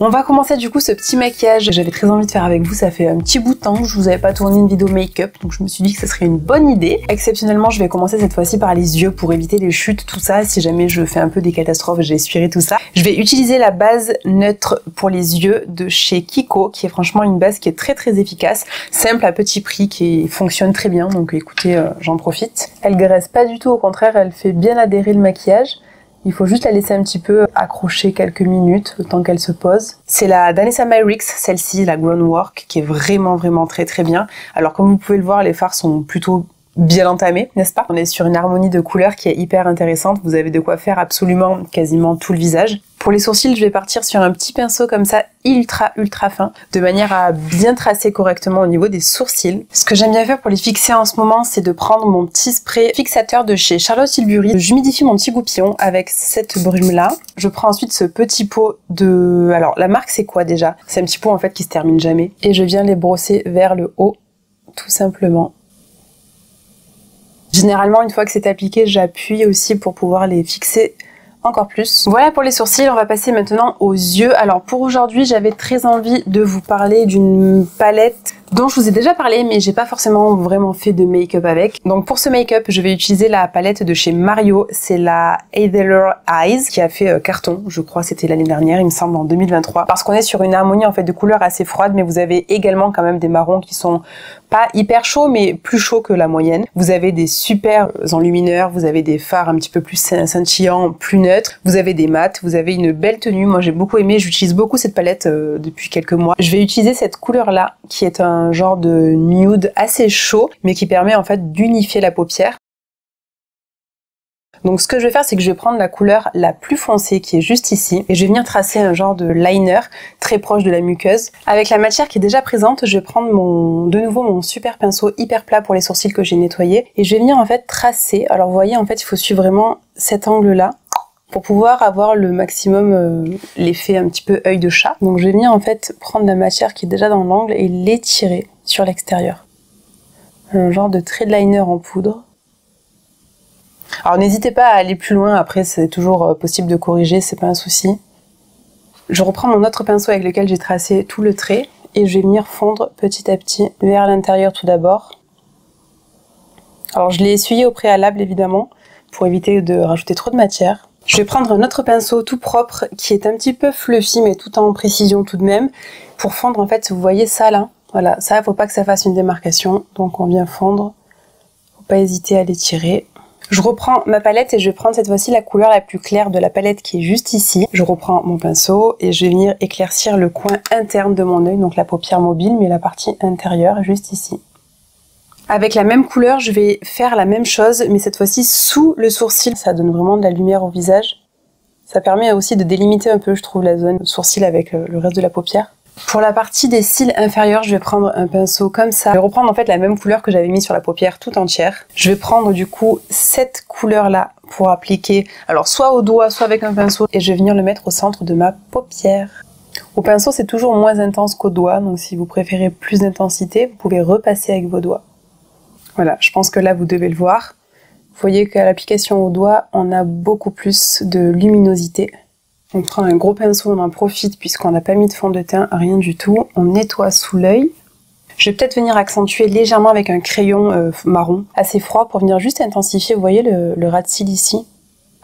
On va commencer du coup ce petit maquillage. J'avais très envie de faire avec vous, ça fait un petit bout de temps que je vous avais pas tourné une vidéo make-up, donc je me suis dit que ce serait une bonne idée. Exceptionnellement, je vais commencer cette fois-ci par les yeux pour éviter les chutes, tout ça. Si jamais je fais un peu des catastrophes, j'ai essuiré tout ça. Je vais utiliser la base neutre pour les yeux de chez Kiko, qui est franchement une base qui est très efficace, simple à petit prix, qui fonctionne très bien, donc écoutez, j'en profite. Elle graisse pas du tout, au contraire, elle fait bien adhérer le maquillage. Il faut juste la laisser un petit peu accrocher quelques minutes, le temps qu'elle se pose. C'est la Danessa Myricks, celle-ci, la Groundwork, qui est vraiment très bien. Alors comme vous pouvez le voir, les fards sont plutôt bien entamés, n'est-ce pas? On est sur une harmonie de couleurs qui est hyper intéressante. Vous avez de quoi faire absolument quasiment tout le visage. Pour les sourcils, je vais partir sur un petit pinceau comme ça, ultra fin, de manière à bien tracer correctement au niveau des sourcils. Ce que j'aime bien faire pour les fixer en ce moment, c'est de prendre mon petit spray fixateur de chez Charlotte Tilbury. J'humidifie mon petit goupillon avec cette brume-là. Je prends ensuite ce petit pot de... Alors, la marque, c'est quoi déjà? C'est un petit pot en fait qui se termine jamais. Et je viens les brosser vers le haut, tout simplement. Généralement, une fois que c'est appliqué, j'appuie aussi pour pouvoir les fixer encore plus. Voilà pour les sourcils, on va passer maintenant aux yeux. Alors pour aujourd'hui, j'avais très envie de vous parler d'une palette dont je vous ai déjà parlé, mais j'ai pas forcément vraiment fait de make-up avec. Donc pour ce make-up, je vais utiliser la palette de chez Mario, c'est la Idler Eyes, qui a fait carton, je crois c'était l'année dernière, il me semble en 2023, parce qu'on est sur une harmonie en fait de couleurs assez froide, mais vous avez également quand même des marrons qui sont pas hyper chauds, mais plus chauds que la moyenne. Vous avez des super enlumineurs, vous avez des fards un petit peu plus scintillants, plus neutres, vous avez des mats, vous avez une belle tenue. Moi j'ai beaucoup aimé, j'utilise beaucoup cette palette depuis quelques mois. Je vais utiliser cette couleur là, qui est un genre de nude assez chaud, mais qui permet en fait d'unifier la paupière. Donc ce que je vais faire, c'est que je vais prendre la couleur la plus foncée qui est juste ici et je vais venir tracer un genre de liner très proche de la muqueuse. Avec la matière qui est déjà présente, je vais prendre de nouveau mon super pinceau hyper plat pour les sourcils que j'ai nettoyé et je vais venir en fait tracer. Alors vous voyez, en fait il faut suivre vraiment cet angle là pour pouvoir avoir le maximum l'effet un petit peu œil de chat. Donc je vais venir en fait prendre la matière qui est déjà dans l'angle et l'étirer sur l'extérieur. Un genre de trait de liner en poudre. Alors n'hésitez pas à aller plus loin, après c'est toujours possible de corriger, c'est pas un souci. Je reprends mon autre pinceau avec lequel j'ai tracé tout le trait et je vais venir fondre petit à petit vers l'intérieur tout d'abord. Alors je l'ai essuyé au préalable évidemment pour éviter de rajouter trop de matière. Je vais prendre un autre pinceau tout propre qui est un petit peu fluffy mais tout en précision tout de même pour fondre en fait, vous voyez ça là, voilà, ça faut pas que ça fasse une démarcation, donc on vient fondre, faut pas hésiter à l'étirer. Je reprends ma palette et je vais prendre cette fois-ci la couleur la plus claire de la palette qui est juste ici. Je reprends mon pinceau et je vais venir éclaircir le coin interne de mon œil, donc la paupière mobile, mais la partie intérieure juste ici. Avec la même couleur, je vais faire la même chose, mais cette fois-ci sous le sourcil. Ça donne vraiment de la lumière au visage. Ça permet aussi de délimiter un peu, je trouve, la zone sourcil avec le reste de la paupière. Pour la partie des cils inférieurs, je vais prendre un pinceau comme ça. Je vais reprendre en fait la même couleur que j'avais mis sur la paupière tout entière. Je vais prendre du coup cette couleur-là pour appliquer, alors soit au doigt, soit avec un pinceau, et je vais venir le mettre au centre de ma paupière. Au pinceau, c'est toujours moins intense qu'au doigt, donc si vous préférez plus d'intensité, vous pouvez repasser avec vos doigts. Voilà, je pense que là, vous devez le voir. Vous voyez qu'à l'application au doigt, on a beaucoup plus de luminosité. On prend un gros pinceau, on en profite puisqu'on n'a pas mis de fond de teint, rien du tout. On nettoie sous l'œil. Je vais peut-être venir accentuer légèrement avec un crayon marron assez froid pour venir juste intensifier, vous voyez le ras de cils ici.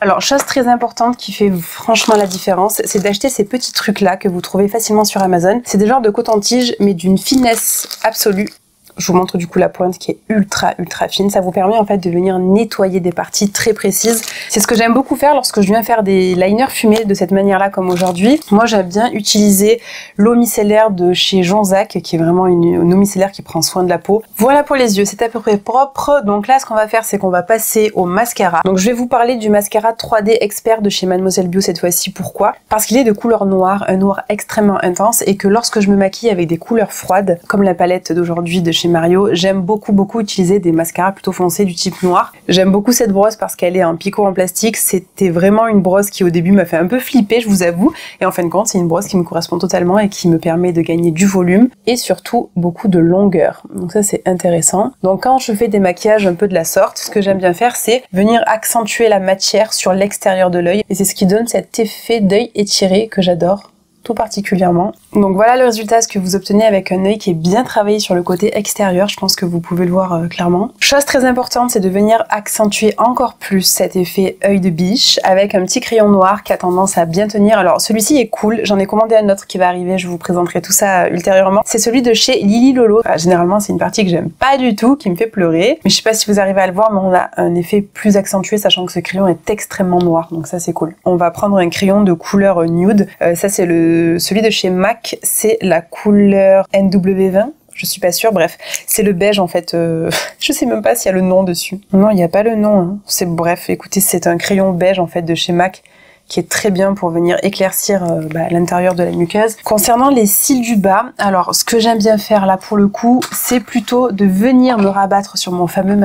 Alors, chose très importante qui fait franchement la différence, c'est d'acheter ces petits trucs-là que vous trouvez facilement sur Amazon. C'est des genres de coton-tige, mais d'une finesse absolue. Je vous montre du coup la pointe qui est ultra fine. Ça vous permet en fait de venir nettoyer des parties très précises. C'est ce que j'aime beaucoup faire lorsque je viens faire des liners fumés de cette manière-là comme aujourd'hui. Moi j'aime bien utiliser l'eau micellaire de chez Jonzac qui est vraiment une eau micellaire qui prend soin de la peau. Voilà pour les yeux, c'est à peu près propre. Donc là ce qu'on va faire c'est qu'on va passer au mascara. Donc je vais vous parler du mascara 3D Expert de chez Mademoiselle Bio cette fois-ci. Pourquoi? Parce qu'il est de couleur noire, un noir extrêmement intense et que lorsque je me maquille avec des couleurs froides comme la palette d'aujourd'hui de chez chez Mario. J'aime beaucoup utiliser des mascaras plutôt foncés du type noir. J'aime beaucoup cette brosse parce qu'elle est en picot en plastique. C'était vraiment une brosse qui au début m'a fait un peu flipper, je vous avoue. Et en fin de compte, c'est une brosse qui me correspond totalement et qui me permet de gagner du volume et surtout beaucoup de longueur. Donc ça, c'est intéressant. Donc quand je fais des maquillages un peu de la sorte, ce que j'aime bien faire, c'est venir accentuer la matière sur l'extérieur de l'œil. Et c'est ce qui donne cet effet d'œil étiré que j'adore tout particulièrement. Donc voilà le résultat, ce que vous obtenez avec un œil qui est bien travaillé sur le côté extérieur, je pense que vous pouvez le voir clairement. Chose très importante, c'est de venir accentuer encore plus cet effet œil de biche avec un petit crayon noir qui a tendance à bien tenir. Alors celui-ci est cool, j'en ai commandé un autre qui va arriver, je vous présenterai tout ça ultérieurement. C'est celui de chez Lily Lolo. Enfin, généralement c'est une partie que j'aime pas du tout, qui me fait pleurer, mais je sais pas si vous arrivez à le voir, mais on a un effet plus accentué sachant que ce crayon est extrêmement noir, donc ça c'est cool. On va prendre un crayon de couleur nude, ça c'est celui de chez MAC, c'est la couleur NW20, je suis pas sûre, bref, c'est le beige en fait, je sais même pas s'il y a le nom dessus. Non, il n'y a pas le nom, hein. C'est bref, écoutez, c'est un crayon beige en fait de chez MAC qui est très bien pour venir éclaircir l'intérieur de la muqueuse. Concernant les cils du bas, alors ce que j'aime bien faire là pour le coup, c'est plutôt de venir me rabattre sur mon fameux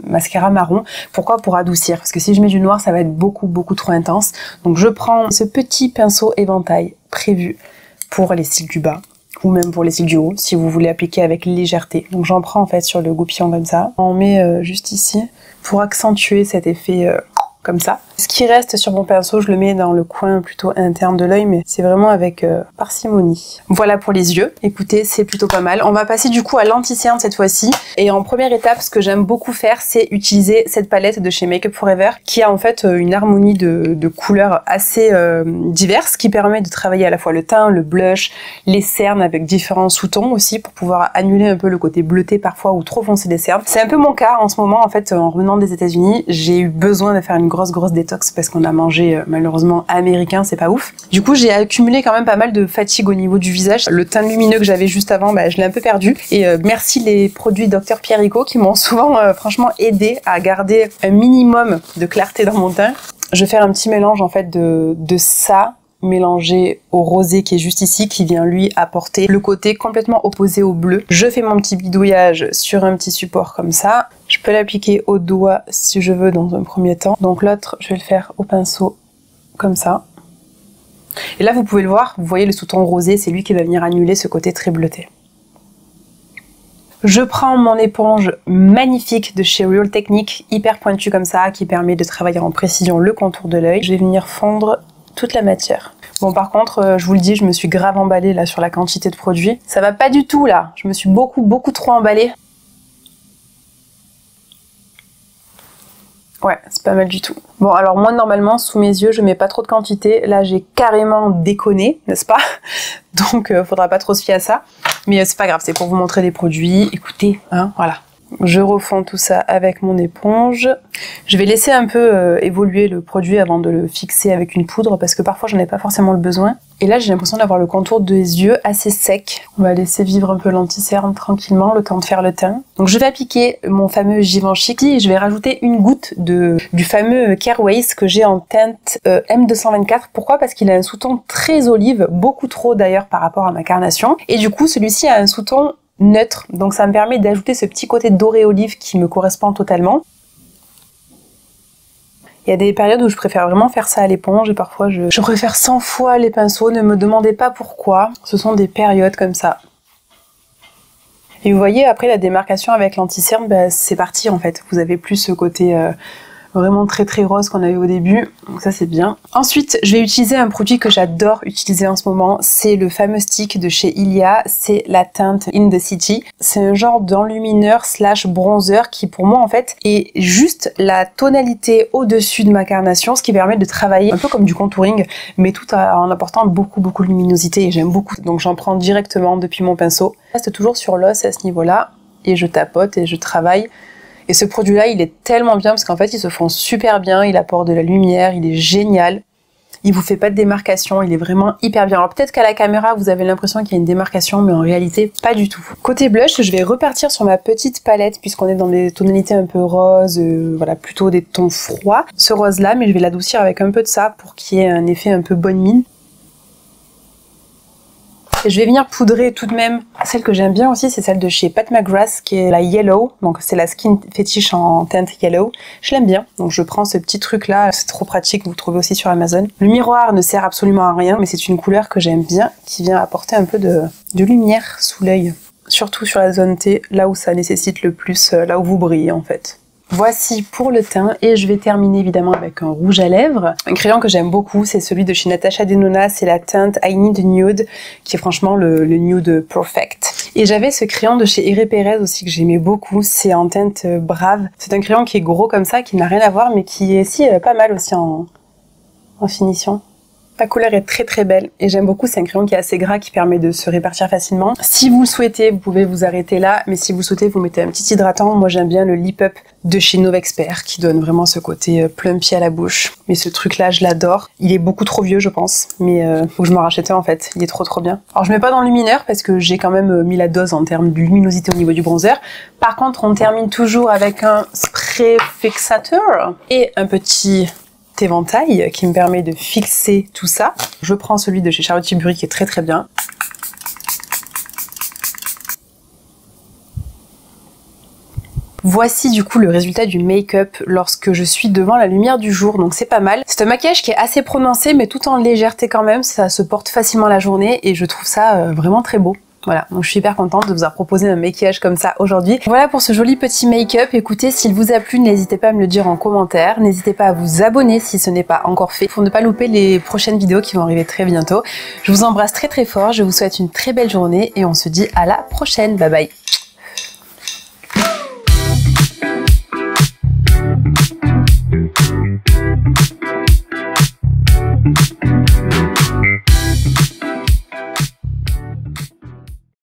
mascara marron. Pourquoi? Pour adoucir, parce que si je mets du noir, ça va être beaucoup trop intense. Donc je prends ce petit pinceau éventail prévu pour les cils du bas, ou même pour les cils du haut, si vous voulez appliquer avec légèreté. Donc j'en prends en fait sur le goupillon comme ça. On met juste ici pour accentuer cet effet comme ça. Ce qui reste sur mon pinceau, je le mets dans le coin plutôt interne de l'œil, mais c'est vraiment avec parcimonie. Voilà pour les yeux. Écoutez, c'est plutôt pas mal. On va passer du coup à l'anti-cerne cette fois-ci. Et en première étape, ce que j'aime beaucoup faire, c'est utiliser cette palette de chez Make Up For Ever, qui a en fait une harmonie de couleurs assez diverses, qui permet de travailler à la fois le teint, le blush, les cernes avec différents sous-tons aussi, pour pouvoir annuler un peu le côté bleuté parfois ou trop foncé des cernes. C'est un peu mon cas en ce moment, en fait, en revenant des États-Unis, j'ai eu besoin de faire une grosse détox parce qu'on a mangé malheureusement américain, c'est pas ouf. Du coup, j'ai accumulé quand même pas mal de fatigue au niveau du visage. Le teint lumineux que j'avais juste avant, je l'ai un peu perdu. Et merci les produits Dr Pierrico qui m'ont souvent franchement aidé à garder un minimum de clarté dans mon teint. Je vais faire un petit mélange en fait de ça mélangé au rosé qui est juste ici, qui vient lui apporter le côté complètement opposé au bleu. Je fais mon petit bidouillage sur un petit support comme ça. Je peux l'appliquer au doigt si je veux dans un premier temps. Donc l'autre, je vais le faire au pinceau comme ça. Et là, vous pouvez le voir, vous voyez le sous-ton rosé, c'est lui qui va venir annuler ce côté très bleuté. Je prends mon éponge magnifique de chez Real Technique, hyper pointue comme ça, qui permet de travailler en précision le contour de l'œil. Je vais venir fondre toute la matière. Bon, par contre, je vous le dis, je me suis grave emballée là sur la quantité de produits. Ça va pas du tout là, je me suis beaucoup trop emballée. Ouais, c'est pas mal du tout. Bon, alors moi, normalement, sous mes yeux, je mets pas trop de quantité. Là, j'ai carrément déconné, n'est-ce pas? Donc, faudra pas trop se fier à ça. Mais c'est pas grave, c'est pour vous montrer des produits. Écoutez, hein, voilà. Je refonds tout ça avec mon éponge. Je vais laisser un peu évoluer le produit avant de le fixer avec une poudre parce que parfois j'en ai pas forcément le besoin. Et là j'ai l'impression d'avoir le contour des yeux assez sec. On va laisser vivre un peu l'anti-cerne tranquillement, le temps de faire le teint. Donc je vais appliquer mon fameux Givenchy et je vais rajouter une goutte du fameux Careways que j'ai en teinte M224. Pourquoi? Parce qu'il a un sous-ton très olive, beaucoup trop d'ailleurs par rapport à ma carnation. Et du coup celui-ci a un sous-ton neutre, donc ça me permet d'ajouter ce petit côté doré olive qui me correspond totalement. Il y a des périodes où je préfère vraiment faire ça à l'éponge et parfois je préfère 100 fois les pinceaux, ne me demandez pas pourquoi, ce sont des périodes comme ça. Et vous voyez après la démarcation avec l'anti-cerne, c'est parti en fait, vous avez plus ce côté vraiment très rose qu'on a eu au début, donc ça c'est bien. Ensuite, je vais utiliser un produit que j'adore utiliser en ce moment, c'est le fameux stick de chez Ilia, c'est la teinte In The City. C'est un genre d'enlumineur slash bronzer qui pour moi en fait est juste la tonalité au-dessus de ma carnation, ce qui permet de travailler un peu comme du contouring, mais tout en apportant beaucoup de luminosité et j'aime beaucoup. Donc j'en prends directement depuis mon pinceau. Je reste toujours sur l'os à ce niveau-là et je tapote et je travaille. Et ce produit-là, il est tellement bien parce qu'en fait, il se fond super bien, il apporte de la lumière, il est génial. Il vous fait pas de démarcation, il est vraiment hyper bien. Alors peut-être qu'à la caméra, vous avez l'impression qu'il y a une démarcation, mais en réalité, pas du tout. Côté blush, je vais repartir sur ma petite palette puisqu'on est dans des tonalités un peu roses, voilà, plutôt des tons froids. Ce rose-là, mais je vais l'adoucir avec un peu de ça pour qu'il y ait un effet un peu bonne mine. Et je vais venir poudrer tout de même. Celle que j'aime bien aussi, c'est celle de chez Pat McGrath, qui est la Yellow. Donc c'est la Skin Fetish en teinte Yellow. Je l'aime bien. Donc je prends ce petit truc là, c'est trop pratique, vous le trouvez aussi sur Amazon. Le miroir ne sert absolument à rien, mais c'est une couleur que j'aime bien, qui vient apporter un peu de lumière sous l'œil. Surtout sur la zone T, là où ça nécessite le plus, là où vous brillez en fait. Voici pour le teint et je vais terminer évidemment avec un rouge à lèvres. Un crayon que j'aime beaucoup, c'est celui de chez Natasha Denona, c'est la teinte I Need Nude, qui est franchement le nude perfect. Et j'avais ce crayon de chez Ere Perez aussi que j'aimais beaucoup, c'est en teinte Brave. C'est un crayon qui est gros comme ça, qui n'a rien à voir, mais qui est aussi pas mal aussi en finition. La couleur est très très belle et j'aime beaucoup, c'est un crayon qui est assez gras qui permet de se répartir facilement. Si vous le souhaitez, vous pouvez vous arrêter là, mais si vous souhaitez, vous mettez un petit hydratant. Moi j'aime bien le Lip Up de chez Novexpert qui donne vraiment ce côté plumpy à la bouche. Mais ce truc là, je l'adore. Il est beaucoup trop vieux je pense, mais faut que je m'en rachète un en fait, il est trop bien. Alors je mets pas dans le luminaire parce que j'ai quand même mis la dose en termes de luminosité au niveau du bronzer. Par contre, on termine toujours avec un spray fixateur et un petit éventail qui me permet de fixer tout ça. Je prends celui de chez Charlotte Tilbury qui est très bien. Voici du coup le résultat du make-up lorsque je suis devant la lumière du jour, donc c'est pas mal. C'est un maquillage qui est assez prononcé mais tout en légèreté quand même, ça se porte facilement la journée et je trouve ça vraiment très beau. Voilà, donc je suis hyper contente de vous avoir proposé un maquillage comme ça aujourd'hui. Voilà pour ce joli petit make-up. Écoutez, s'il vous a plu, n'hésitez pas à me le dire en commentaire. N'hésitez pas à vous abonner si ce n'est pas encore fait pour ne pas louper les prochaines vidéos qui vont arriver très bientôt. Je vous embrasse très fort, je vous souhaite une très belle journée et on se dit à la prochaine. Bye bye.